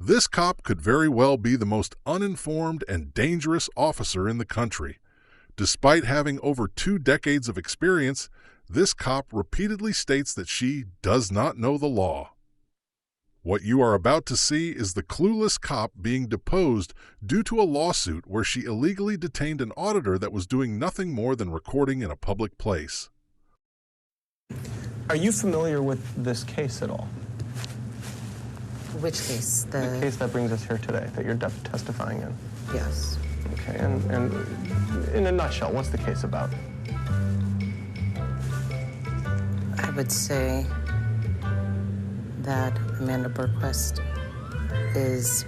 This cop could very well be the most uninformed and dangerous officer in the country. Despite having over 2 decades of experience, this cop repeatedly states that she does not know the law. What you are about to see is the clueless cop being deposed due to a lawsuit where she illegally detained an auditor that was doing nothing more than recording in a public place. Are you familiar with this case at all? Which case? The case that brings us here today, that you're testifying in? Yes. Okay, and in a nutshell, what's the case about? I would say that Amanda Bergquist is,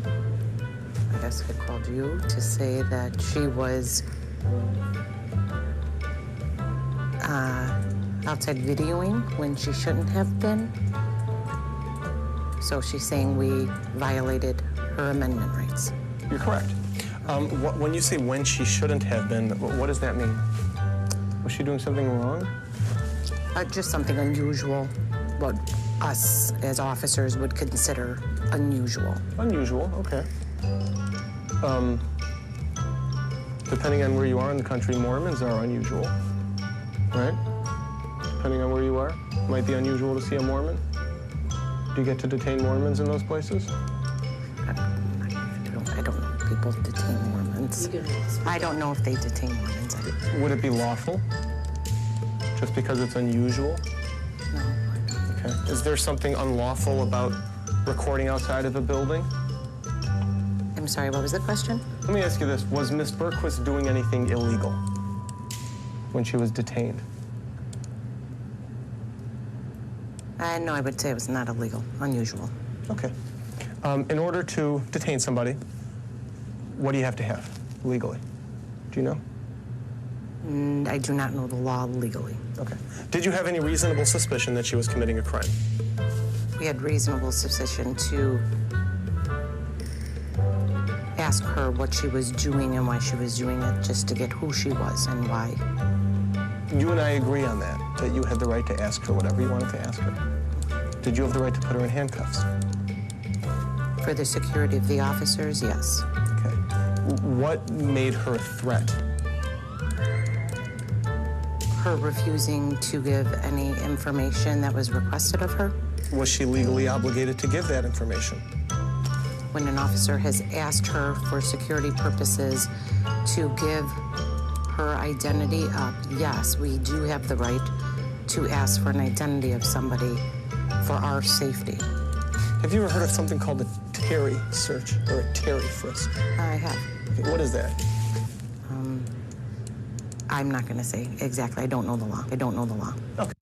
I guess I called you to say that she was outside videoing when she shouldn't have been. So she's saying we violated her amendment rights. You're correct. When you say when she shouldn't have been, what does that mean? Was she doing something wrong? Just something unusual, what us as officers would consider unusual. Unusual, okay. Depending on where you are in the country, Mormons are unusual, right? Depending on where you are, it might be unusual to see a Mormon. Do you get to detain Mormons in those places? I don't know if people detain Mormons. I don't know if they detain Mormons. Would it be lawful? Just because it's unusual? No. Okay. Is there something unlawful about recording outside of a building? I'm sorry, what was the question? Let me ask you this. Was Ms. Bergquist doing anything illegal when she was detained? No, I would say it was not illegal, unusual. Okay. In order to detain somebody, what do you have to have legally? Do you know? I do not know the law legally. Okay. Did you have any reasonable suspicion that she was committing a crime? We had reasonable suspicion to ask her what she was doing and why she was doing it, just to get who she was and why. You and I agree on that you had the right to ask her whatever you wanted to ask her. Did you have the right to put her in handcuffs? For the security of the officers, yes. Okay. What made her a threat? Her refusing to give any information that was requested of her. Was she legally obligated to give that information? When an officer has asked her for security purposes to give her identity up, yes, we do have the right to ask for an identity of somebody for our safety. Have you ever heard of something called a Terry search or a Terry frisk? I have. Okay, what is that? I'm not going to say exactly. I don't know the law. I don't know the law. Okay.